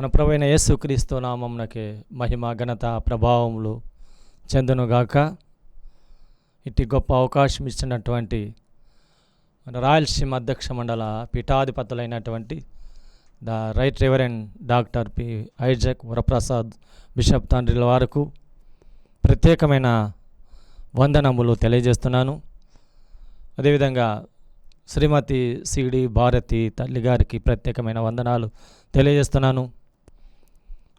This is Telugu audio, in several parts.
మన ప్రభువైన యేసుక్రీస్తు నామమునకే మహిమ ఘనత ప్రభావములు చెందునుగాక. ఇట్టి గొప్ప అవకాశం ఇచ్చినటువంటి మన రాయలసీమ అధ్యక్ష మండల పీఠాధిపతులైనటువంటి the right reverend doctor P Isaac Varaprasad bishop తండ్రిల వారికి ప్రత్యేకమైన వందనములు తెలియజేస్తున్నాను. అదేవిధంగా శ్రీమతి సిడి భారతి తల్లి గారికి ప్రత్యేకమైన వందనాలు తెలియజేస్తున్నాను.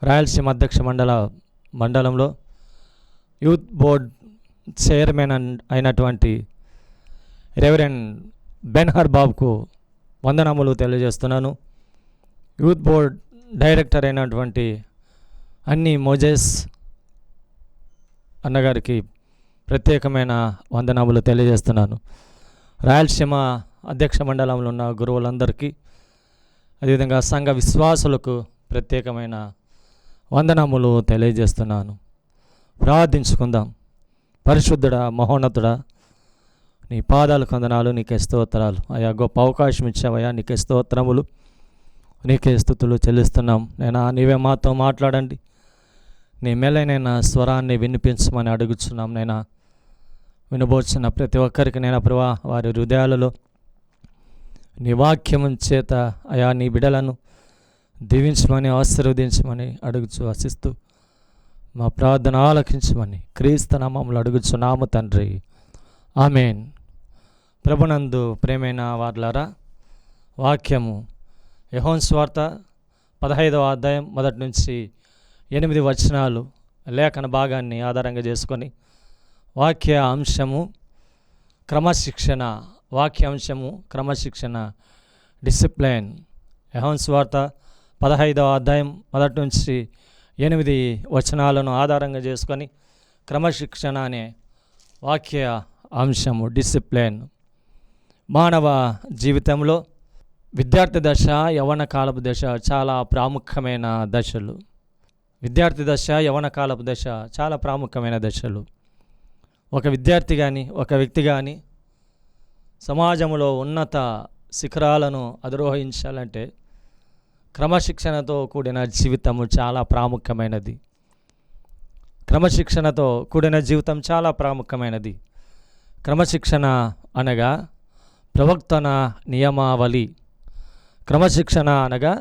రాయలసీమ అధ్యక్ష మండలంలో యూత్ బోర్డ్ చైర్మన్ అయినటువంటి రెవరెండ్ బెన్హర్ బాబుకు వందనములు తెలియజేస్తున్నాను. యూత్ బోర్డ్ డైరెక్టర్ అయినటువంటి అన్ని మోజెస్ అన్నగారికి ప్రత్యేకమైన వందనములు తెలియజేస్తున్నాను. రాయలసీమ అధ్యక్ష మండలంలో ఉన్న గురువులందరికీ, అదేవిధంగా సంఘ విశ్వాసులకు ప్రత్యేకమైన వందనములు తెలియజేస్తున్నాను. ప్రార్థించుకుందాం. పరిశుద్ధుడా, మహోన్నతుడా, నీ పాదాలకు వందనాలు, నీకే స్తోత్రాలు. అయా గొప్ప అవకాశం ఇచ్చావయ్యా, నీకే స్తోత్రములు, నీకే స్తుతులు చెల్లిస్తున్నాం. నీవే మాతో మాట్లాడండి. నీ మెల్లైన స్వరాన్ని వినిపించమని అడుగుచున్నాం. వినబోచిన ప్రతి ఒక్కరికి ప్రభా వారి హృదయాలలో నీ వాక్యము చేత అయా నీ బిడలను దీవించమని ఆశీర్వదించమని అడుగుచు ఆశిస్తూ మా ప్రార్థన ఆలకించమని క్రీస్తు నామములో అడుగుచున్నాము తండ్రి, ఆమేన్. ప్రభునందు ప్రేమైన వారలారా, వాక్యము యోహాను సువార్త 15వ అధ్యాయం 1 నుంచి 8 వచనాలు లేఖన భాగాన్ని ఆధారంగా చేసుకొని క్రమశిక్షణ డిసిప్లైన్. యోహాను సువార్త 15వ అధ్యాయం 1 నుంచి 8 వచనాలను ఆధారంగా చేసుకొని క్రమశిక్షణ అనే వాక్య అంశము డిసిప్లైన్. మానవ జీవితంలో విద్యార్థి దశ, యవ్వన కాలపు దశ చాలా ప్రాముఖ్యమైన దశలు. విద్యార్థి దశ, యవ్వన కాలపు దశ చాలా ప్రాముఖ్యమైన దశలు. ఒక విద్యార్థి కానీ, ఒక వ్యక్తి కానీ సమాజంలో ఉన్నత శిఖరాలను అధిరోహించాలంటే క్రమశిక్షణతో కూడిన జీవితము చాలా ప్రాముఖ్యమైనది. క్రమశిక్షణతో కూడిన జీవితం చాలా ప్రాముఖ్యమైనది. క్రమశిక్షణ అనగా ప్రవర్తన నియమావళి. క్రమశిక్షణ అనగా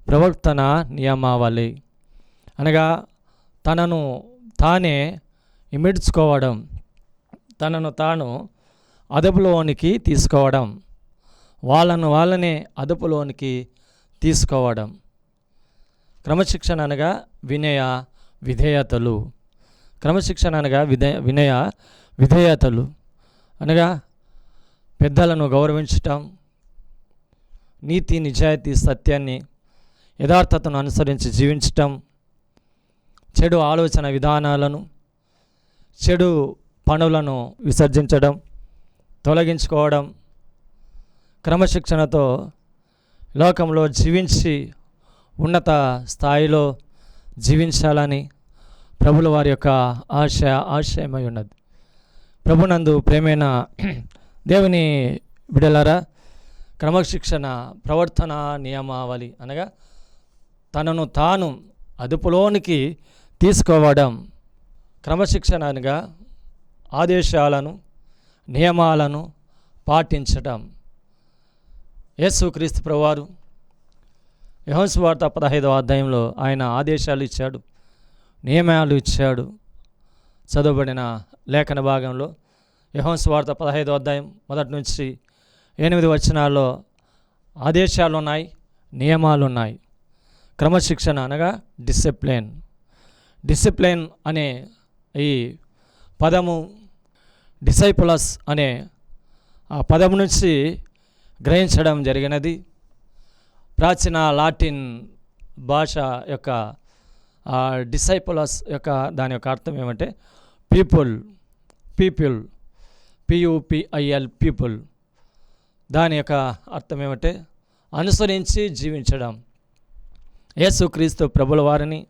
ప్రవర్తన నియమావళి అనగా తనను తానే ఇమిడ్చుకోవడం, తనను తాను అదుపులోనికి తీసుకోవడం, వాళ్ళనే అదుపులోనికి తీసుకోవడం. క్రమశిక్షణ అనగా వినయ విధేయతలు. క్రమశిక్షణ అనగా వినయ విధేయతలు అనగా పెద్దలను గౌరవించటం, నీతి నిజాయితీ సత్యాన్ని యథార్థతను అనుసరించి జీవించటం, చెడు ఆలోచన విధానాలను, చెడు పనులను విసర్జించడం, తొలగించుకోవడం. క్రమశిక్షణతో లోకంలో జీవించి ఉన్నత స్థాయిలో జీవించాలని ప్రభుల వారి యొక్క ఆశయమై ఉన్నది. ప్రభునందు ప్రేమైన దేవుని బిడలారా, క్రమశిక్షణ ప్రవర్తన నియమావళి అనగా తనను తాను అదుపులోనికి తీసుకోవడం. క్రమశిక్షణ అనగా ఆదేశాలను, నియమాలను పాటించడం. యేసుక్రీస్తు ప్రభువారు యోహాను సువార్త 15వ అధ్యాయంలో ఆయన ఆదేశాలు ఇచ్చాడు, నియమాలు ఇచ్చాడు. చదవబడిన లేఖన భాగంలో యోహాను సువార్త 15వ అధ్యాయం 1 నుంచి 8 వచనాల్లో ఆదేశాలు ఉన్నాయి, నియమాలు ఉన్నాయి. క్రమశిక్షణ అనగా డిసిప్లైన్. డిసిప్లైన్ అనే ఈ పదము డిసైపులస్ అనే ఆ పదము నుంచి గ్రహించడం జరిగినది. ప్రాచీన లాటిన్ భాష యొక్క డిసైపులస్ యొక్క దాని యొక్క అర్థం ఏమంటే పీపుల్, PUPIL పీపుల్. దాని యొక్క అర్థం ఏమంటే అనుసరించి జీవించడం. యేసుక్రీస్తు ప్రభుల వారిని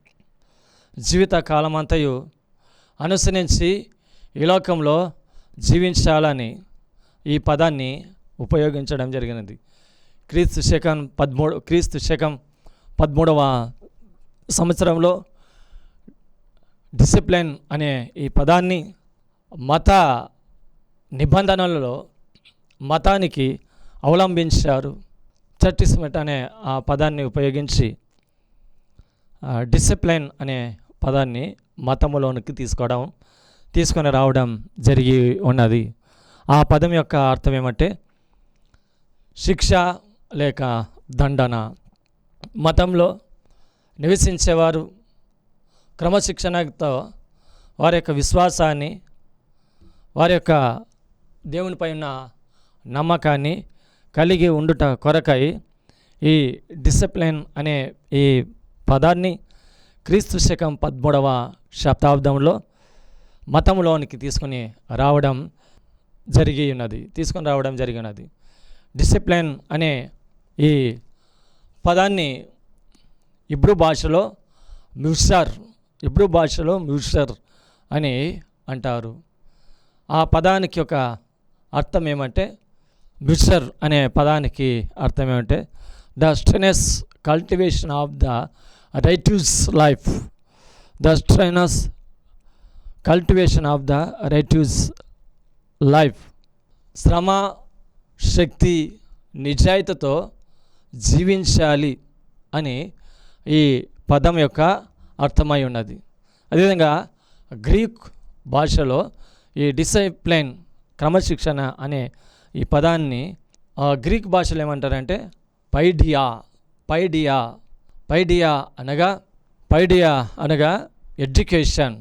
జీవిత కాలమంతయు అనుసరించి ఈ లోకంలో జీవించాలని ఈ పదాన్ని ఉపయోగించడం జరిగినది. క్రీస్తు శకం 13వ సంవత్సరంలో డిసిప్లిన్ అనే ఈ పదాన్ని మత నిబంధనలలో మతానికి అవలంబించారు. చర్టిస్మెంట్ అనే ఆ పదాన్ని ఉపయోగించి డిసిప్లిన్ అనే పదాన్ని మతములోనికి తీసుకొని రావడం జరిగి ఉన్నది. ఆ పదం యొక్క అర్థం ఏమంటే శిక్ష లేక దండన. మతంలో నివసించేవారు క్రమశిక్షణతో వారి యొక్క విశ్వాసాన్ని, వారి యొక్క దేవునిపై ఉన్న నమ్మకాన్ని కలిగి ఉండుట కొరకై ఈ డిసిప్లిన్ అనే ఈ పదాన్ని క్రీస్తు శకం 13వ శతాబ్దంలో మతంలోనికి తీసుకొని రావడం జరిగి ఉన్నది. డిసిప్లిన్ అనే ఈ పదాన్ని ఇబ్రూ భాషలో మ్యూషర్ అని అంటారు. ఆ పదానికి ఒక అర్థం ఏమంటే, మ్యూషర్ అనే పదానికి అర్థం ఏమంటే the strenuous cultivation of the righteous life. శ్రమ, శక్తి, నిజాయితీతో జీవించాలి అని ఈ పదం యొక్క అర్థమై ఉన్నది. అదేవిధంగా గ్రీక్ భాషలో ఈ డిసిప్లిన్, క్రమశిక్షణ అనే ఈ పదాన్ని గ్రీక్ భాషలో ఏమంటారంటే పైడియా అనగా ఎడ్యుకేషన్.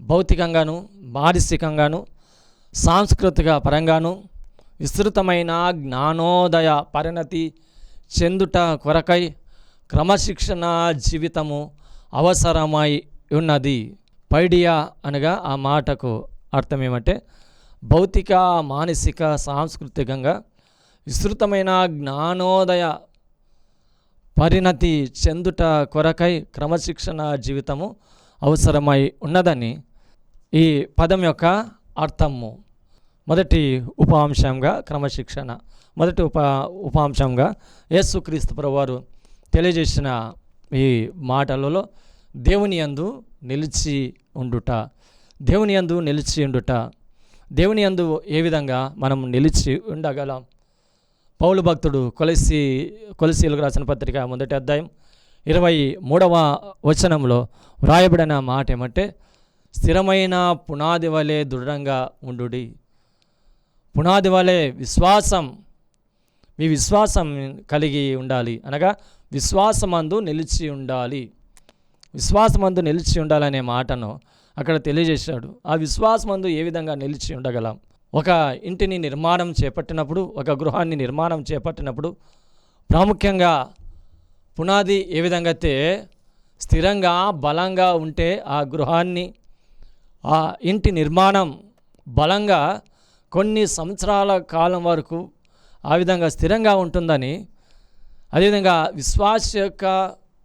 భౌతికంగాను, మానసికంగాను, సాంస్కృతిక పరంగాను విస్తృతమైన జ్ఞానోదయ పరిణతి చెందుట కొరకై క్రమశిక్షణ జీవితము అవసరమై ఉన్నది. పైడియా అనగా ఆ మాటకు అర్థం ఏమంటే భౌతిక, మానసిక, సాంస్కృతికంగా విస్తృతమైన జ్ఞానోదయ పరిణతి చెందుట కొరకై క్రమశిక్షణ జీవితము అవసరమై ఉన్నదని ఈ పదం యొక్క అర్థము. మొదటి ఉపాంశంగా క్రమశిక్షణ, మొదటి ఉపాంశంగా యేసుక్రీస్తు ప్రభువారు తెలియజేసిన ఈ మాటలలో దేవుని యందు నిలిచి ఉండుట. దేవుని యందు ఏ విధంగా మనం నిలిచి ఉండగలం? పౌలు భక్తుడు కొలసీలకు రాసిన పత్రిక 1వ అధ్యాయం 23వ వచనంలో వ్రాయబడిన మాట ఏమంటే స్థిరమైన పునాది వలె దృఢంగా ఉండుడి. పునాది వలె మీ విశ్వాసం కలిగి ఉండాలి, అనగా విశ్వాసమందు నిలిచి ఉండాలనే మాటను అక్కడ తెలియజేశాడు. ఆ విశ్వాసమందు ఏ విధంగా నిలిచి ఉండగలం? ఒక ఇంటిని నిర్మాణం చేపట్టినప్పుడు, ఒక గృహాన్ని నిర్మాణం చేపట్టినప్పుడు ప్రాముఖ్యంగా పునాది ఏ విధంగా అయితే స్థిరంగా బలంగా ఉంటే ఆ గృహాన్ని, ఆ ఇంటి నిర్మాణం బలంగా కొన్ని సంవత్సరాల కాలం వరకు ఆ విధంగా స్థిరంగా ఉంటుందని, అదేవిధంగా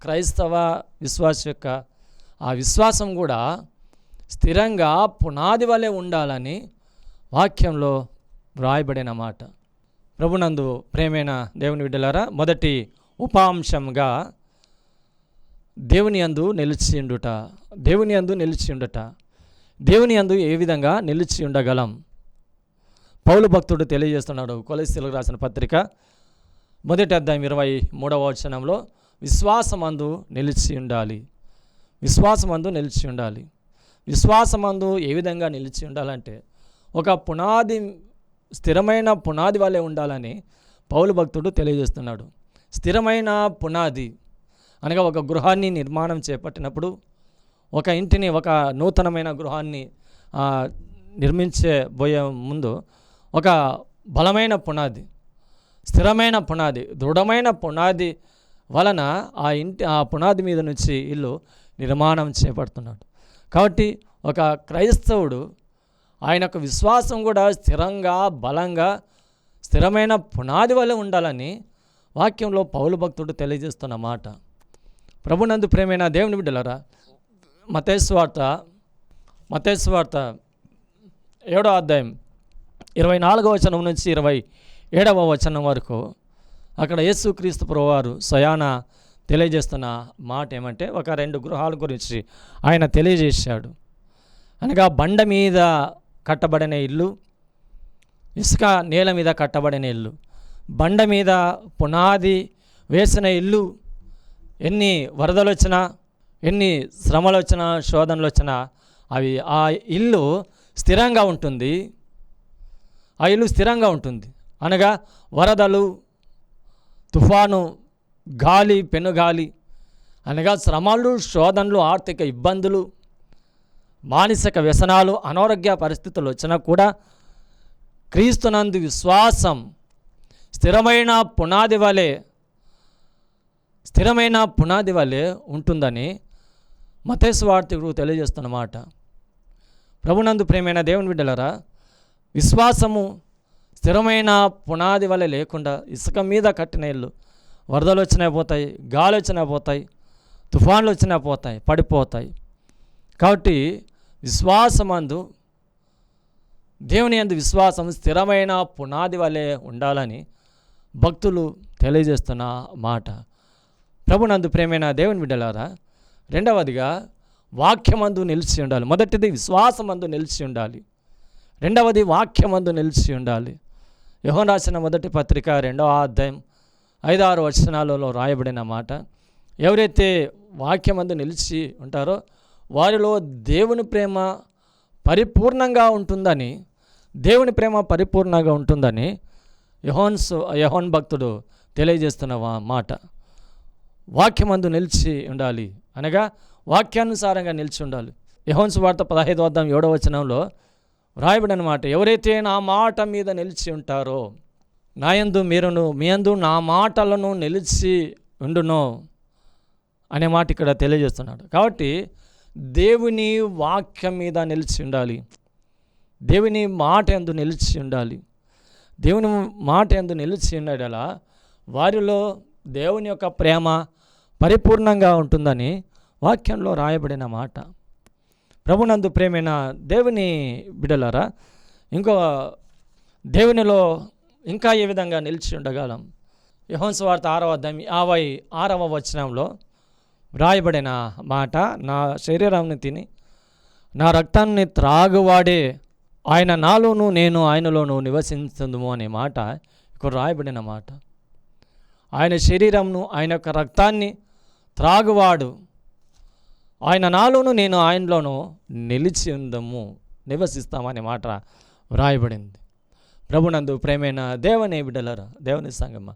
క్రైస్తవ విశ్వాస యొక్క ఆ విశ్వాసం కూడా స్థిరంగా పునాది వలె ఉండాలని వాక్యంలో వ్రాయబడిన మాట. ప్రభునందు ప్రేమైన దేవుని బిడ్డలారా, మొదటి ఉపాంశంగా దేవుని యందు నిలిచి ఉండుట. దేవుని యందు ఏ విధంగా నిలిచి ఉండగలం? పౌలు భక్తుడు తెలియజేస్తున్నాడు కొలస్సీలకు రాసిన పత్రిక 1వ అధ్యాయం 23వ వచనంలో విశ్వాసమందు నిలిచి ఉండాలి. విశ్వాసమందు ఏ విధంగా నిలిచి ఉండాలంటే ఒక పునాది, స్థిరమైన పునాది వలె ఉండాలని పౌలు భక్తుడు తెలియజేస్తున్నాడు. స్థిరమైన పునాది అనగా ఒక గృహాన్ని నిర్మాణం చేపట్టినప్పుడు, ఒక ఇంటిని, ఒక నూతనమైన గృహాన్ని నిర్మించబోయే ముందు ఒక బలమైన పునాది, స్థిరమైన పునాది, దృఢమైన పునాది వలన ఆ పునాది మీద నుంచి ఇల్లు నిర్మాణం చేపడుతున్నాడు. కాబట్టి ఒక క్రైస్తవుడు ఆయన యొక్క విశ్వాసం కూడా స్థిరంగా, బలంగా, స్థిరమైన పునాది వలె ఉండాలని వాక్యంలో పౌలు భక్తుడు తెలియజేస్తున్న మాట. ప్రభునందు ప్రేమైన దేవుని బిడ్డలారా, మత్తయి సువార్త 7వ అధ్యాయం 24వ వచనం నుంచి 27వ వచనం వరకు అక్కడ యేసుక్రీస్తు ప్రభువారు స్వయాన తెలియజేస్తున్న మాట ఏమంటే, ఒక 2 గృహాల గురించి ఆయన తెలియజేశాడు. అనగా బండ మీద కట్టబడిన ఇల్లు, ఇసుక నేల మీద కట్టబడిన ఇల్లు. బండ మీద పునాది వేసిన ఇల్లు ఎన్ని వరదలు వచ్చినా, ఎన్ని శ్రమలు వచ్చినా, శోధనలు వచ్చినా ఆ ఇల్లు స్థిరంగా ఉంటుంది. ఆ ఇల్లు స్థిరంగా ఉంటుంది. అనగా వరదలు, తుఫాను, గాలి, పెనుగాలి, అనగా శ్రమలు, శోధనలు, ఆర్థిక ఇబ్బందులు, మానసిక వ్యసనాలు, అనారోగ్య పరిస్థితులు వచ్చినా కూడా క్రీస్తునందు విశ్వాసం స్థిరమైన పునాది వలె ఉంటుందని మత్తయి సువార్తికుడు తెలియజేస్తున్నమాట. ప్రభునందు ప్రియమైన దేవుని బిడ్డలారా, విశ్వాసము స్థిరమైన పునాది వలె లేకుండా ఇసుక మీద కట్టిన ఇల్లు వరదలు వచ్చినా పోతాయి, గాలి వచ్చినా పోతాయి, తుఫాన్లు వచ్చినా పోతాయి, పడిపోతాయి. కాబట్టి విశ్వాసమందు, దేవుని యందు విశ్వాసం స్థిరమైన పునాది వలె ఉండాలని భక్తులు తెలియజేస్తున్న మాట. ప్రభునందు ప్రియమైన దేవుని బిడ్డలారా, రెండవదిగా వాక్యమందు నిలిచి ఉండాలి. మొదటిది విశ్వాసమందు నిలిచి ఉండాలి. రెండవది వాక్యమందు నిలిచి ఉండాలి. యోహాను రాసిన మొదటి పత్రిక 2వ అధ్యాయం 5-6 వచనాలలో రాయబడిన మాట, ఎవరైతే వాక్యమందు నిలిచి ఉంటారో వారిలో దేవుని ప్రేమ పరిపూర్ణంగా ఉంటుందని యోహాను భక్తుడు తెలియజేస్తున్న మాట. వాక్యమందు నిలిచి ఉండాలి అనగా వాక్యానుసారంగా నిలిచి ఉండాలి. యోహాను సువార్త 15వ అధ్యాయం 7వ వచనంలో వ్రాయబడిన మాట, ఎవరైతే నా మాట మీద నిలిచి ఉంటారో, నాయందు మీరును మీ యందు నా మాటలను నిలిచి ఉండునో అనే మాట ఇక్కడ తెలియజేస్తున్నాడు. కాబట్టి దేవుని వాక్యం మీద నిలిచి ఉండాలి. దేవుని మాట యందు నిలిచి ఉండాలి. దేవుని మాట యందు నిలిచి ఉండేలా వారిలో దేవుని యొక్క ప్రేమ పరిపూర్ణంగా ఉంటుందని వాక్యంలో రాయబడిన మాట. ప్రభునందు ప్రేమైన దేవుని బిడ్డలారా, దేవునిలో ఇంకా ఏ విధంగా నిలిచి ఉండగలం? యోహాను సువార్త 6వ అధ్యాయం 56వ వచనంలో వ్రాయబడిన మాట, నా శరీరాన్ని తిని నా రక్తాన్ని త్రాగువాడే ఆయన నాలోను నేను ఆయనలోను నివసించుదుము అనే మాట ఇక్కడ రాయబడిన మాట. ఆయన శరీరంను, ఆయన యొక్క రక్తాన్ని త్రాగువాడు ఆయన నాలోను నేను ఆయనలోను నివసిస్తామనే మాట వ్రాయబడింది. ప్రభునందు ప్రేమైన దేవుని బిడ్డలారా, దేవుని సంగమ,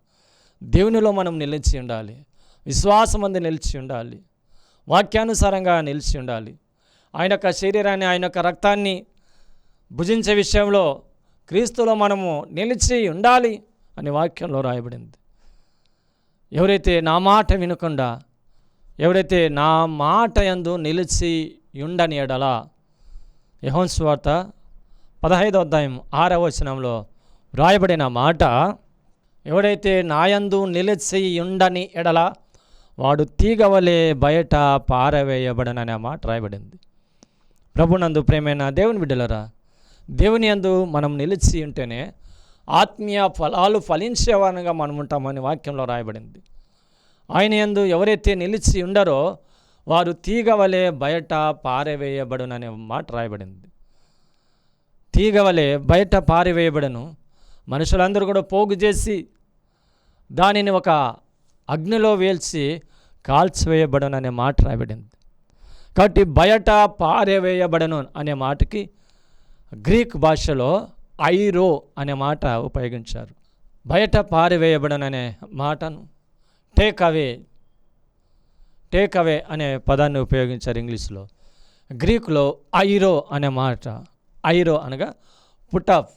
దేవునిలో మనం నిలిచి ఉండాలి. విశ్వాసమందు నిలిచి ఉండాలి. వాక్యానుసారంగా నిలిచి ఉండాలి. ఆయన యొక్క శరీరాన్ని, ఆయన యొక్క రక్తాన్ని భుజించే విషయంలో క్రీస్తులో మనము నిలిచి ఉండాలి అని వాక్యంలో రాయబడింది. ఎవరైతే నా మాట వినకుండా, ఎవరైతే నా మాట యందు నిలిచి ఉండని ఎడల, యోహాను సువార్త 15వ అధ్యాయం 6వ వచనంలో వ్రాయబడిన మాట, ఎవడైతే నా యందు నిలిచి ఉండని ఎడల వాడు తీగవలే బయట పారవేయబడననే మాట రాయబడింది. ప్రభునందు ప్రేమైన దేవుని బిడ్డలరా, దేవుని యందు మనం నిలిచి ఉంటేనే ఆత్మీయ ఫలాలు ఫలించేవారుగా మనం ఉంటామని వాక్యంలో రాయబడింది. ఆయన యందు ఎవరైతే నిలిచి ఉండరో వారు తీగవలే బయట పారవేయబడుననే మాట రాయబడింది. తీగవలే బయట పారవేయబడను, మనుషులందరూ కూడా పోగు చేసి దానిని ఒక అగ్నిలో వేల్చి కాల్చివేయబడననే మాట రాయబడింది. కాబట్టి బయట పారవేయబడను అనే మాటకి గ్రీక్ భాషలో ఐరో అనే మాట ఉపయోగించారు. బయట పారవేయబడననే మాటను టేక్ అవే అనే పదాన్ని ఉపయోగించారు ఇంగ్లీష్లో. గ్రీకులో ఐరో అనే మాట, ఐరో అనగా put up,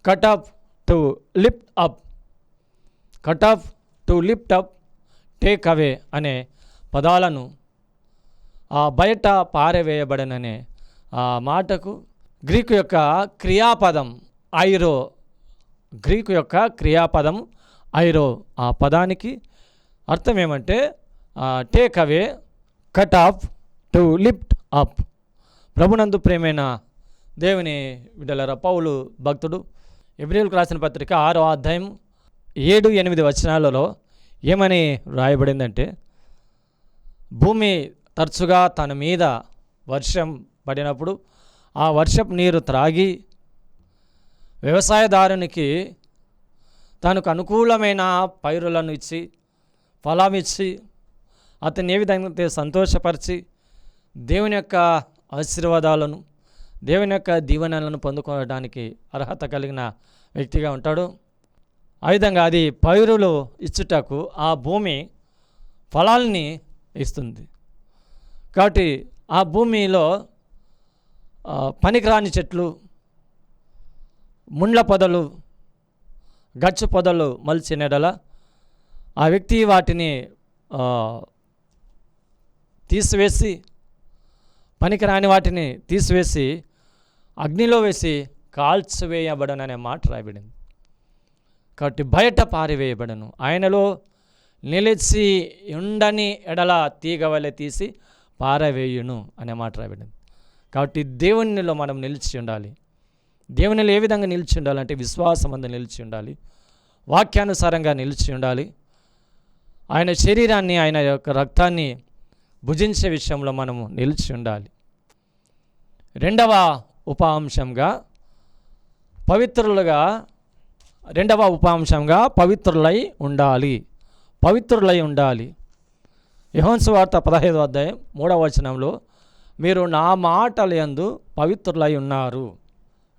cut up, to lift up, cut up, to lift up, take away అనే పదాలను ఆ బయట పారవేయబడననే ఆ మాటకు గ్రీకు యొక్క క్రియాపదం ఐరో, గ్రీకు యొక్క క్రియాపదం ఐరో, ఆ పదానికి అర్థం ఏమంటే take away, cut off, to lift up. ప్రభునందు ప్రేమైన దేవుని బిడ్డలారా, పౌలు భక్తుడు హెబ్రీయులకు రాసిన పత్రిక 6వ అధ్యాయం 7-8 వచనాలలో ఏమని రాయబడిందంటే, భూమి తరచుగా తన మీద వర్షం పడినప్పుడు ఆ వర్షపు నీరు త్రాగి వ్యవసాయదారునికి తనకు అనుకూలమైన పైరులను ఇచ్చి ఫలమిచ్చి అతన్ని ఏ విధంగా అయితే సంతోషపరిచి దేవుని యొక్క ఆశీర్వాదాలను దేవుని యొక్క దీవెనలను పొందుకోవడానికి అర్హత కలిగిన వ్యక్తిగా ఉంటాడు. ఆ విధంగా అది పైరులు ఇచ్చుటకు ఆ భూమి ఫలాల్ని ఇస్తుంది. కాబట్టి ఆ భూమిలో పనికిరాని చెట్లు, ముండ్ల పొదలు, గచ్చు పొదలు మలిచిన ఎడల ఆ వ్యక్తి వాటిని తీసివేసి, పనికిరాని వాటిని తీసివేసి అగ్నిలో వేసి కాల్చివేయబడననే మాట రాయబడింది. కాబట్టి బయట పారివేయబడను, ఆయనలో నిలిచి ఉండని ఎడల తీగ వలె తీసి పారవేయును అనే మాట రాయబడింది. కాబట్టి దేవునిలో మనం నిలిచి ఉండాలి. దేవునిలో ఏ విధంగా నిలిచి ఉండాలంటే విశ్వాసం అందు నిలిచి ఉండాలి, వాక్యానుసారంగా నిలిచి ఉండాలి. ఆయన శరీరాన్ని, ఆయన యొక్క రక్తాన్ని భుజించే విషయంలో మనము నిలిచి ఉండాలి. రెండవ ఉపాంశంగా పవిత్రులై ఉండాలి. పవిత్రులై ఉండాలి. యోహాను సువార్త 15వ అధ్యాయం 3వ వచనంలో, మీరు నా మాటల యందు పవిత్రులై ఉన్నారు,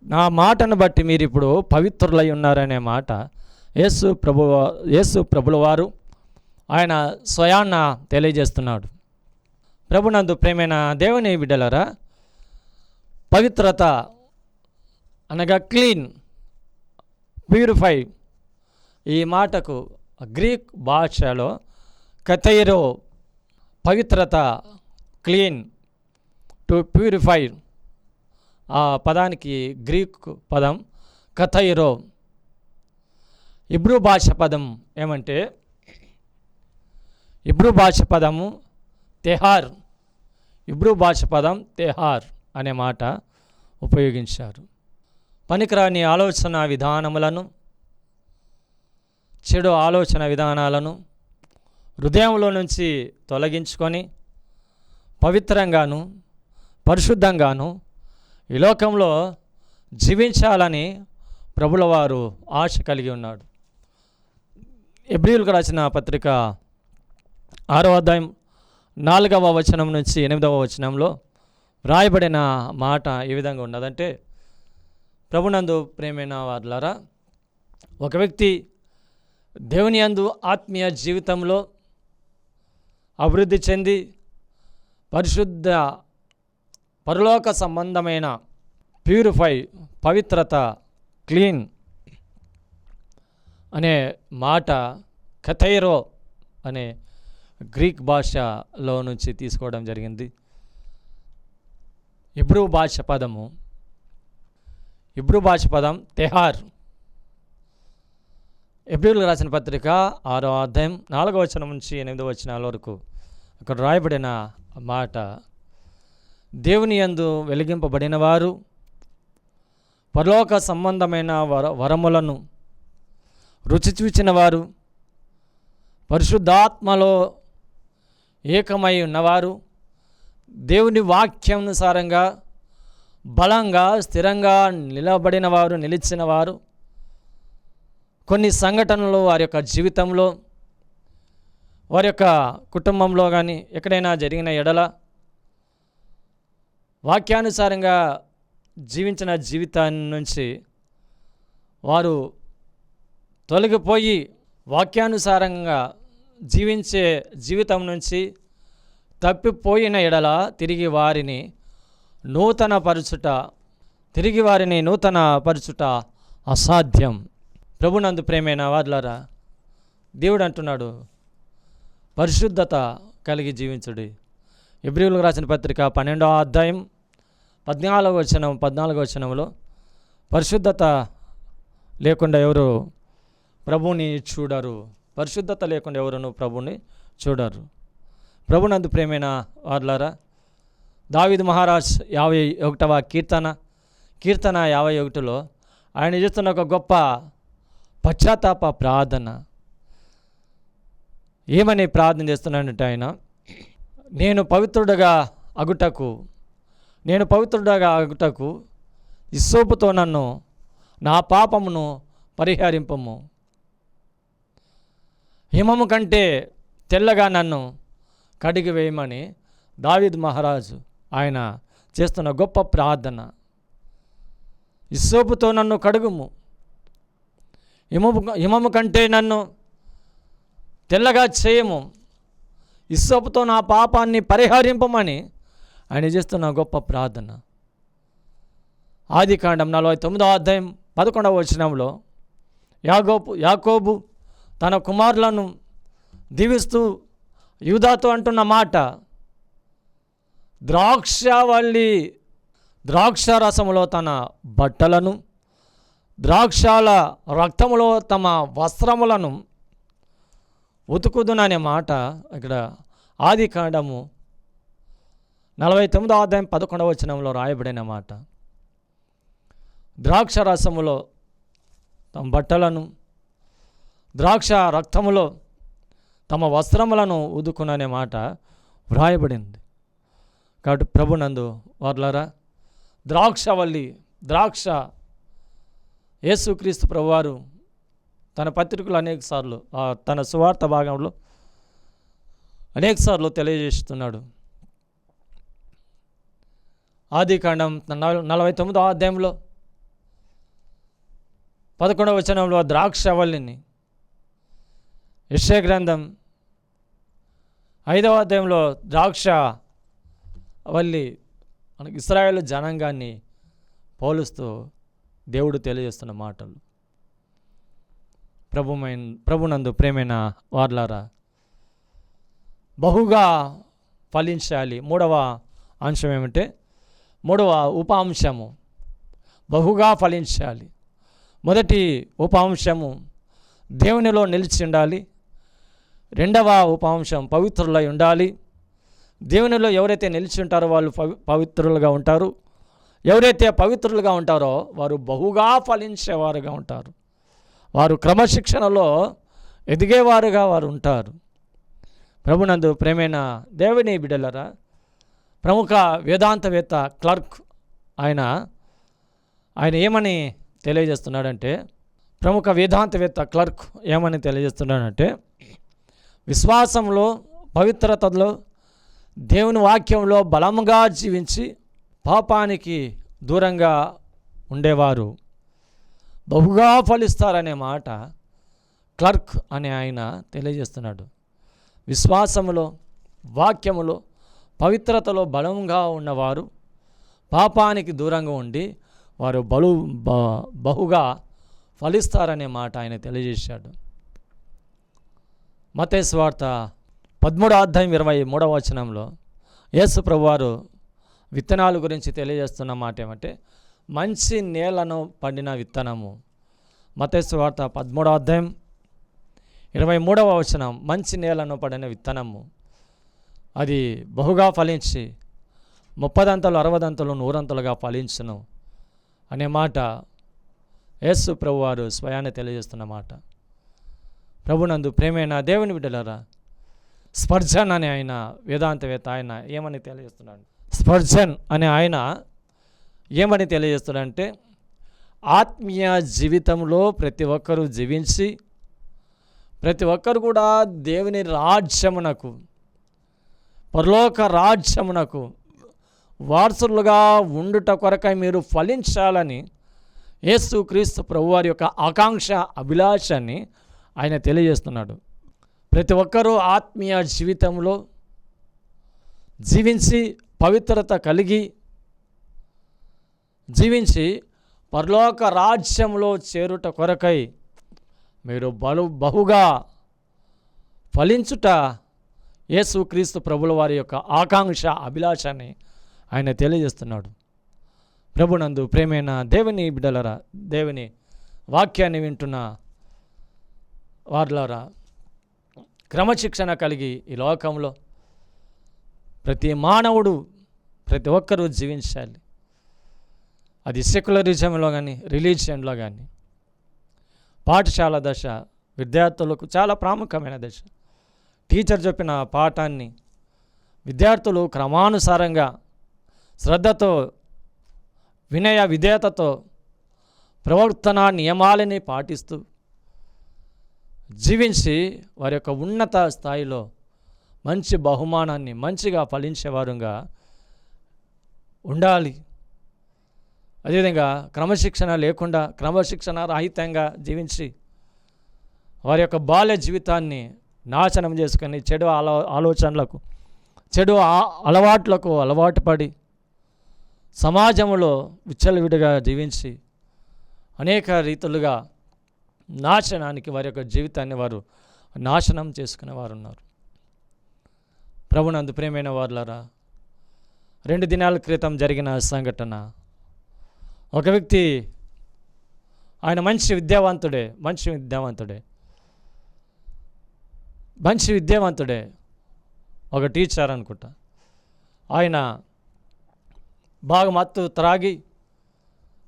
నా మాటను బట్టి మీరు ఇప్పుడు పవిత్రులై ఉన్నారనే మాట యేసు ప్రభుల వారు ఆయన స్వయాన్న తెలియజేస్తున్నాడు. ప్రభునందు ప్రేమైన దేవుని బిడ్డలారా, పవిత్రత అనగా క్లీన్, ప్యూరిఫై, ఈ మాటకు గ్రీక్ భాషలో కథైరో, పవిత్రత, క్లీన్, టు ప్యూరిఫై, ఆ పదానికి గ్రీక్ పదం కథైరో. ఇబ్రూ భాష పదం ఏమంటే, ఇబ్రూ భాష పదము తెహార్, ఇబ్రూ భాష పదం తెహార్ అనే మాట ఉపయోగించారు. పనికిరాని ఆలోచన విధానములను, చెడు ఆలోచన విధానాలను హృదయంలో నుంచి తొలగించుకొని పవిత్రంగాను పరిశుద్ధంగాను ఈ లోకంలో జీవించాలని ప్రభుల వారు ఆశ కలిగి ఉన్నాడు. హెబ్రీయులకు రాసిన పత్రిక 6వ అధ్యాయం 4వ వచనం నుంచి 8వ వచనంలో వ్రాయబడిన మాట ఏ విధంగా ఉన్నదంటే, ప్రభునందు ప్రేమైన వారులారా, ఒక వ్యక్తి దేవుని యందు ఆత్మీయ జీవితంలో అభివృద్ధి చెంది పరిశుద్ధ పరలోక సంబంధమైన ప్యూరిఫై, పవిత్రత, క్లీన్ అనే మాట కథైరో అనే గ్రీక్ భాషలో నుంచి తీసుకోవడం జరిగింది. ఇబ్రూ భాష పదం తెహార్. హెబ్రీయులకు రాసిన పత్రిక 6వ అధ్యాయం 4వ వచనం నుంచి 8వ వచనాల వరకు అక్కడ రాయబడిన మాట, దేవుని యందు వెలిగింపబడిన వారు పరలోక సంబంధమైన వరములను రుచి చూచిన వారు, పరిశుద్ధాత్మలో ఏకమై ఉన్నవారు, దేవుని వాక్యానుసారంగా బలంగా స్థిరంగా నిలిచిన వారు, కొన్ని సంఘటనలు వారి యొక్క జీవితంలో, వారి యొక్క కుటుంబంలో కానీ ఎక్కడైనా జరిగిన ఎడల వాక్యానుసారంగా జీవించిన జీవితాన్ని నుంచి వారు తొలగిపోయి వాక్యానుసారంగా జీవించే జీవితం నుంచి తప్పిపోయిన ఎడల తిరిగి వారిని నూతన పరచుట అసాధ్యం. ప్రభునందు ప్రేమైన వారులారా, దేవుడు అంటున్నాడు, పరిశుద్ధత కలిగి జీవించుడి. హెబ్రీయులకు రాసిన పత్రిక 12వ అధ్యాయం 14వ వచనంలో, పరిశుద్ధత లేకుండా ఎవరు ప్రభుని చూడరు, పరిశుద్ధత లేకుండా ఎవరును ప్రభుని చూడరు. ప్రభునందు ప్రేమైన వారులారా, దావీదు మహారాజ్ 51వ కీర్తన 51లో ఆయన చేస్తున్న ఒక గొప్ప పశ్చాత్తాప ప్రార్థన. ఏమని ప్రార్థన చేస్తున్నానంటే ఆయన, నేను పవిత్రుడిగా అగుటకు ఇస్సోపుతో నన్ను నా పాపమును పరిహరింపము, హిమము కంటే తెల్లగా నన్ను కడిగి వేయమని దావీదు మహారాజు ఆయన చేస్తున్న గొప్ప ప్రార్థన. ఇస్సోపుతో నన్ను కడుగుము, హిమము కంటే నన్ను తెల్లగా చేయము, ఇస్సోపుతో నా పాపాన్ని పరిహరింపమని ఆయన చేస్తున్న గొప్ప ప్రార్థన. ఆదికాండం 49వ అధ్యాయం 11వ వచనంలో యాకోబు తన కుమారులను దీవిస్తూ యూదాతో అంటున్న మాట, ద్రాక్ష రసములో తన బట్టలను, ద్రాక్షాల రక్తములో తమ వస్త్రములను ఉతుకుదుననే మాట ఇక్కడ ఆదికాండము 49వ అధ్యాయం 11వ వచనంలో రాయబడిన మాట. ద్రాక్ష రసములో తమ బట్టలను, ద్రాక్ష రక్తములో తమ వస్త్రములను ఉదుకుననే మాట వ్రాయబడింది. కాబట్టి ప్రభునందు వారులారా, ద్రాక్ష యేసుక్రీస్తు ప్రభువారు తన పత్రికలు అనేకసార్లు, తన సువార్త భాగంలో అనేకసార్లు తెలియజేస్తున్నాడు. ఆదికాండం 49వ అధ్యాయంలో 11వ వచనంలో ద్రాక్షవల్లిని, యెషయా గ్రంథం 5వ అధ్యాయంలో ద్రాక్షవల్లి మనకి ఇశ్రాయేలు జనాంగాన్ని పోలుస్తూ దేవుడు తెలియజేస్తున్న మాటలు. ప్రభునందు ప్రేమైన వార్లారా, బహుగా ఫలించాలి. మూడవ అంశం ఏమంటే, మూడవ ఉప అంశము బహుగా ఫలించాలి. మొదటి ఉప అంశము దేవునిలో నిలిచి ఉండాలి. రెండవ ఉప అంశం పవిత్రులై ఉండాలి. దేవునిలో ఎవరైతే నిలిచి ఉంటారో వాళ్ళు పవిత్రులుగా ఉంటారు. ఎవరైతే పవిత్రులుగా ఉంటారో వారు బహుగా ఫలించేవారుగా ఉంటారు. వారు క్రమశిక్షణలో ఎదిగేవారుగా వారు ఉంటారు. ప్రభునందు ప్రేమైన దేవుని బిడ్డలరా, ప్రముఖ వేదాంతవేత్త క్లర్క్ ఆయన ఏమని తెలియజేస్తున్నాడంటే, ప్రముఖ వేదాంతవేత్త క్లర్క్ ఏమని తెలియజేస్తున్నాడంటే, విశ్వాసంలో, పవిత్రతలో, దేవుని వాక్యంలో బలంగా జీవించి పాపానికి దూరంగా ఉండేవారు బహుగా ఫలిస్తారనే మాట క్లర్క్ అనే ఆయన తెలియజేస్తున్నాడు. విశ్వాసములో, వాక్యములో, పవిత్రతలో బలంగా ఉన్నవారు పాపానికి దూరంగా ఉండి వారు బహుగా ఫలిస్తారనే మాట ఆయన తెలియజేశాడు. మత్తయి సువార్త 13వ అధ్యాయం 23వ వచనంలో యేసు ప్రభువారు విత్తనాల గురించి తెలియజేస్తున్న మాట ఏమంటే, మంచి నేలను పండిన విత్తనము. మత్తయి సువార్త 13వ అధ్యాయం 23వ వచనం, మంచి నేలను పడిన విత్తనము అది బహుగా ఫలించి 30 అంతలు 60 అంతలు 100 అంతలుగా ఫలించును అనే మాట యేసు ప్రభువారు స్వయాన్ని తెలియజేస్తున్న మాట. ప్రభునందు ప్రేమైన దేవుని బిడ్డలారా, స్పర్జన్ అనే ఆయన వేదాంతవేత్త ఆయన ఏమని తెలియజేస్తున్నాడు? స్పర్జన్ అనే ఆయన ఏమని తెలియజేస్తున్నాడంటే, ఆత్మీయ జీవితంలో ప్రతి ఒక్కరూ జీవించి ప్రతి ఒక్కరు కూడా దేవుని రాజ్యమునకు, పరలోక రాజ్యమునకు వారసులుగా ఉండుట కొరకై మీరు ఫలించాలని యేసుక్రీస్తు ప్రభువారి యొక్క ఆకాంక్ష, అభిలాషాన్ని ఆయన తెలియజేస్తున్నాడు. ప్రతి ఒక్కరూ ఆత్మీయ జీవితంలో జీవించి పవిత్రత కలిగి జీవించి పరలోక రాజ్యంలో చేరుట కొరకై మీరు బహుగా ఫలించుట యేసుక్రీస్తు ప్రభుల వారి యొక్క ఆకాంక్ష, అభిలాషాన్ని ఆయన తెలియజేస్తున్నాడు. ప్రభునందు ప్రేమైన దేవుని బిడ్డలరా, దేవుని వాక్యాన్ని వింటున్న వారులారా, క్రమశిక్షణ కలిగి ఈ లోకంలో ప్రతి మానవుడు, ప్రతి ఒక్కరూ జీవించాలి. అది సెక్యులరిజంలో కానీ, రిలీజియన్లో కానీ, పాఠశాల దశ విద్యార్థులకు చాలా ప్రాముఖ్యమైన దశ. టీచర్ చెప్పిన పాఠాన్ని విద్యార్థులు క్రమానుసారంగా శ్రద్ధతో, వినయ విధేయతతో, ప్రవర్తన నియమాలని పాటిస్తూ జీవించి వారి యొక్క ఉన్నత స్థాయిలో మంచి బహుమానాన్ని మంచిగా ఫలించేవారుగా ఉండాలి. అదేవిధంగా క్రమశిక్షణ లేకుండా, క్రమశిక్షణ రహితంగా జీవించి వారి యొక్క బాల్య జీవితాన్ని నాశనం చేసుకొని చెడు ఆలోచనలకు, చెడు అలవాట్లకు అలవాటు పడి సమాజంలో విచ్చలవిడిగా జీవించి అనేక రీతులుగా నాశనానికి వారి యొక్క జీవితాన్ని వారు నాశనం చేసుకునే వారు ఉన్నారు. ప్రభునందు ప్రియమైన వారులారా, 2 దినాల క్రితం జరిగిన సంఘటన. ఒక వ్యక్తి, ఆయన మంచి విద్యావంతుడే, ఒక టీచర్ అనుకుంటా. ఆయన బాగా మత్తు త్రాగి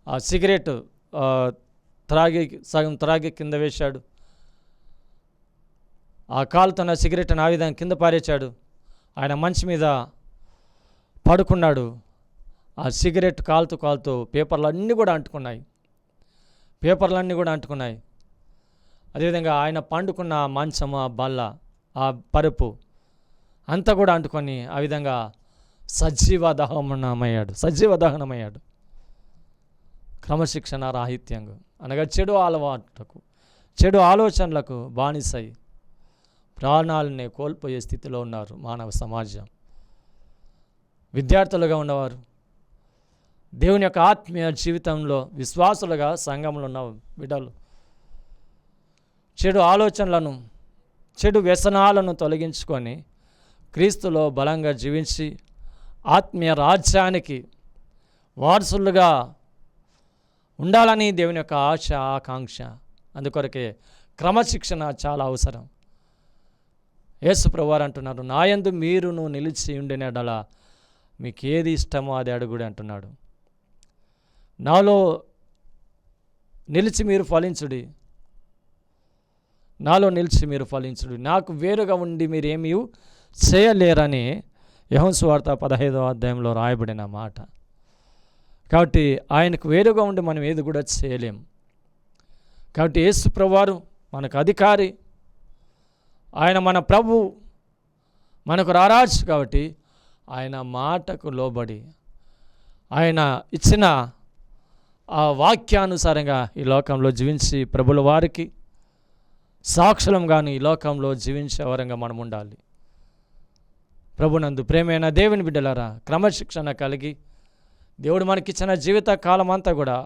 ఆ సిగరెట్ సగం త్రాగి కింద వేశాడు. ఆ కాలుతున్న సిగరెట్ని ఆ విధంగా కింద పారేశాడు. ఆయన మంచి మీద పడుకున్నాడు. ఆ సిగరెట్ కాలుతూ పేపర్లన్నీ కూడా అంటుకున్నాయి. అదేవిధంగా ఆయన పండుకున్న మంచం, ఆ బల్ల, ఆ పరుపు అంతా కూడా అంటుకొని ఆ విధంగా సజీవ దహనమయ్యాడు. క్రమశిక్షణ రాహిత్యంగా అనగా చెడు అలవాట్లకు, చెడు ఆలోచనలకు బానిసై ప్రాణాలనే కోల్పోయే స్థితిలో ఉన్నారు మానవ సమాజం. విద్యార్థులుగా ఉన్నవారు, దేవుని యొక్క ఆత్మీయ జీవితంలో విశ్వాసులుగా సంఘంలో ఉన్న బిడ్డలు చెడు ఆలోచనలను, చెడు వ్యసనాలను తొలగించుకొని క్రీస్తులో బలంగా జీవించి ఆత్మీయ రాజ్యానికి వారసులుగా ఉండాలని దేవుని యొక్క ఆశ, ఆకాంక్ష. అందుకొరకే క్రమశిక్షణ చాలా అవసరం. యేసు ప్రభువారు అంటున్నారు, నాయందు మీరును నిలిచి ఉండిన యెడల మీకు ఏది ఇష్టమో అది అడుగుడి అంటున్నాడు. నాలో నిలిచి మీరు ఫలించుడి, నాకు వేరుగా ఉండి మీరేమీ చేయలేరని యోహాను సువార్త 15వ అధ్యాయంలో రాయబడిన మాట. కాబట్టి ఆయనకు వేరుగా ఉండి మనం ఏది కూడా చేయలేం. కాబట్టి యేసు ప్రభువారు మనకు అధికారి, ఆయన మన ప్రభు, మనకు రారాజు. కాబట్టి ఆయన మాటకు లోబడి ఆయన ఇచ్చిన ఆ వాక్యానుసారంగా ఈ లోకంలో జీవించి ప్రభుల వారికి సాక్షులంగాను ఈ లోకంలో జీవించే వరంగా మనం ఉండాలి. ప్రభునందు ప్రేమైన దేవుని బిడ్డలారా, క్రమశిక్షణ కలిగి దేవుడు మనకిచ్చిన జీవిత కాలం అంతా కూడా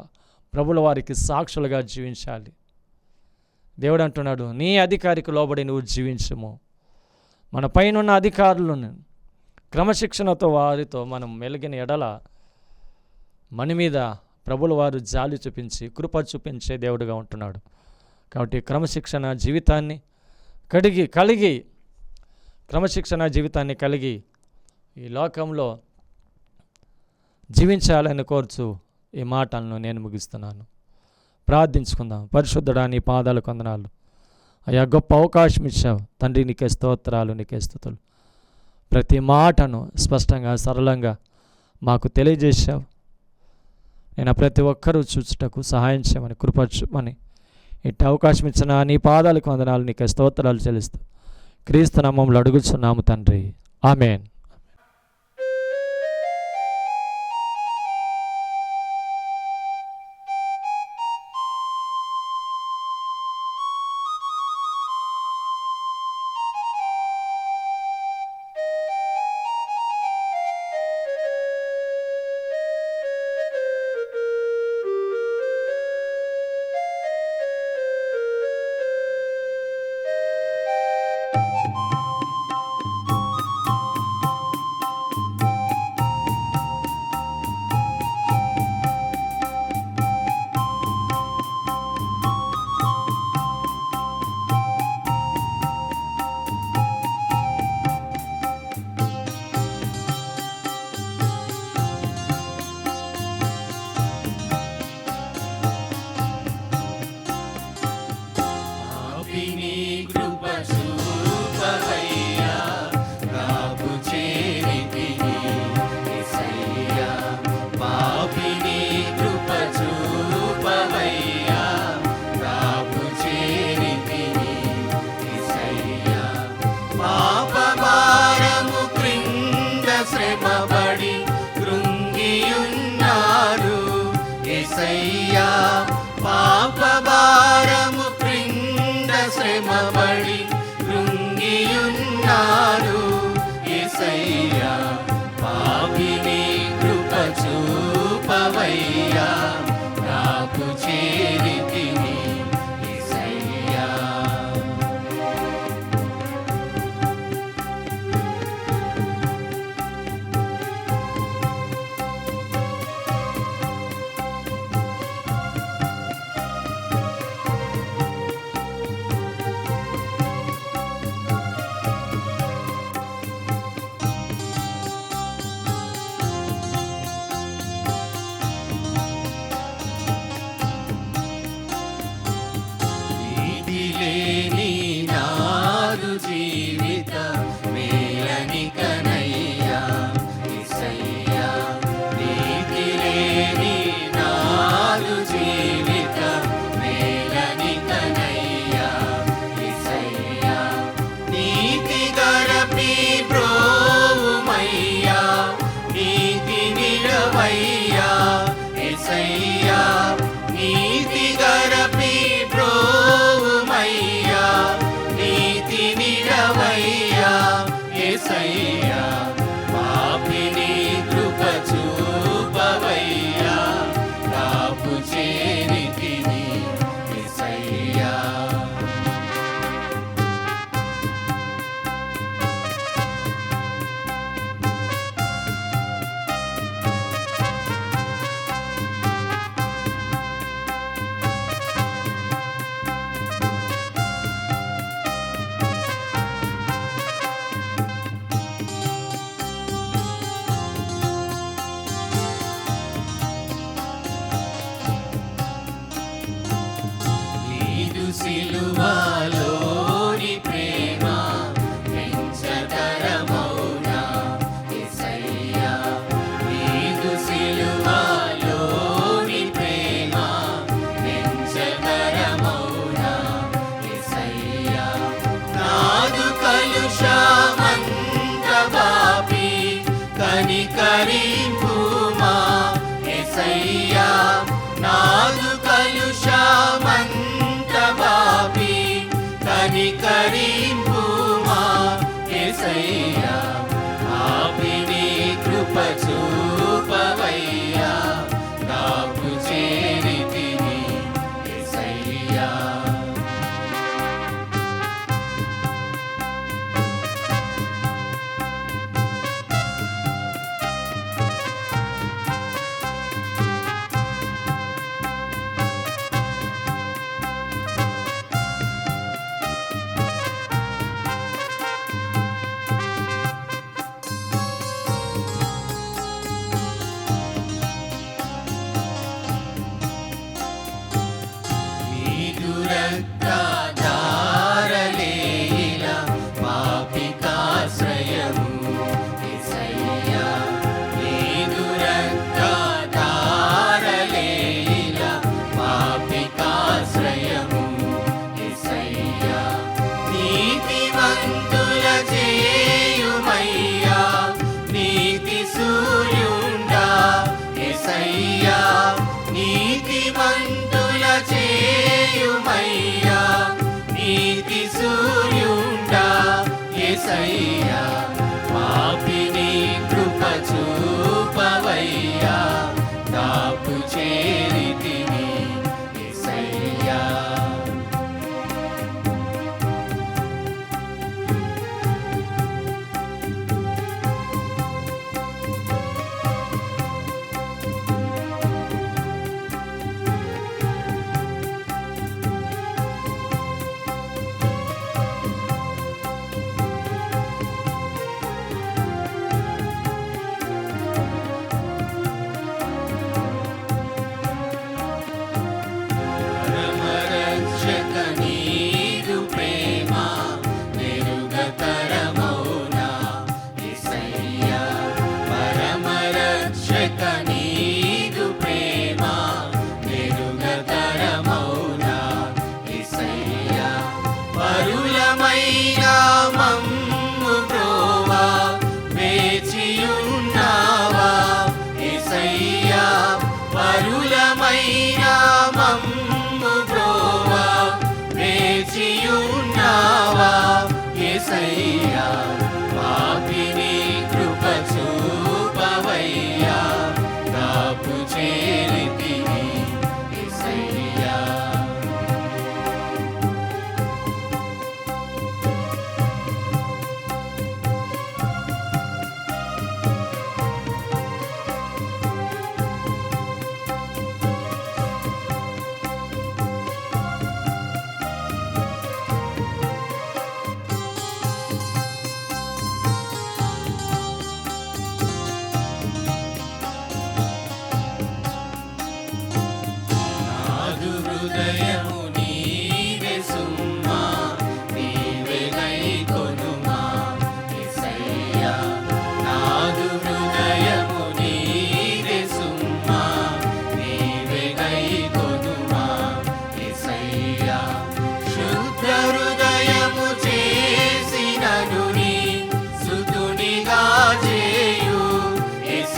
ప్రభుల వారికి సాక్షులుగా జీవించాలి. దేవుడు అంటున్నాడు, నీ అధికారికి లోబడి నువ్వు జీవించము. మన పైనున్న అధికారులను క్రమశిక్షణతో వారితో మనం మెలిగిన ఎడల మన మీద ప్రభుల వారు జాలి చూపించి కృప చూపించే దేవుడుగా ఉంటున్నాడు. కాబట్టి క్రమశిక్షణ జీవితాన్ని కలిగి ఈ లోకంలో జీవించాలని కోరుచు ఈ మాటలను నేను ముగిస్తున్నాను. ప్రార్థించుకుందాం. పరిశుద్ధుడా, నీ పాదాలకు వందనాలు అయ్యా. గొప్ప అవకాశం ఇచ్చావు తండ్రి, నీకే స్తోత్రాలు, నీకే స్తుతులు. ప్రతి మాటను స్పష్టంగా సరళంగా మాకు తెలియజేశావు. నేను ప్రతి ఒక్కరూ చూచుటకు సహాయం చేయమని, కృపచమని ఇట్టి అవకాశం ఇచ్చిన నీ పాదాలకు వందనాలు, నీకే స్తోత్రాలు చెల్లిస్తూ క్రీస్తు నామములో అడుగుచున్నాము తండ్రి, ఆమేన్. చేరినాను యేసయ్యా, పాపిని కృప చూపవయ్యా, నాకు చేరితిని యేసయ్యా. లేని నాదు జీవిత మేలనికనయ్యా యేసయ్యా, నీతి లేని నాదు జీవిత మేలనికనయ్యా యేసయ్యా, నీతి గరపి బ్రోవుమయ్యా, నీతి నిలవయ్యా యేసయ్యా, నీతి గరపి బ్రోవుమయ్యా, నీతి నిలవయ్యా యేసయ్యా, పాపిని కృప చూపవయ్యా, నాకు చేరితిని యేసయ్యా. నీదు సిలువలోని ప్రేమ పెంచతరమౌనా యేసయ్యా, నీదు సిలువలోని ప్రేమ పెంచతరమౌనా యేసయ్యా, నాదు కలుషమంత బాపి కనికరింపుమా యేసయ్యా, నాదు కలుషమంత బాపి కనికరింపుమా యేసయ్యా, పాపిని కృప చూపవయ్యా, నాకు చేరితిని యేసయ్యా.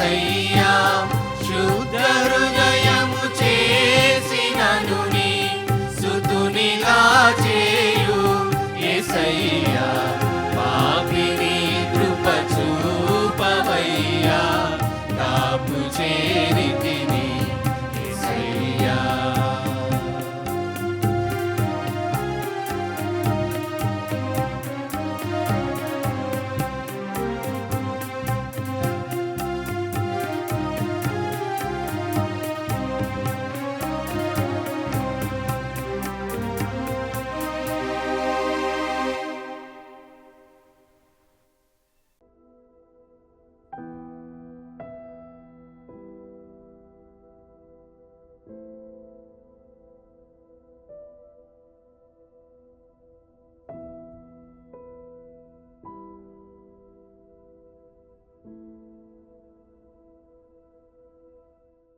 యేసయ్యా శుద్ధ హృదయము చేసినను నీ సుతునిగా చేయు యేసయ్యా పాపిని కృప చూపవయ్యా కాపు చేరి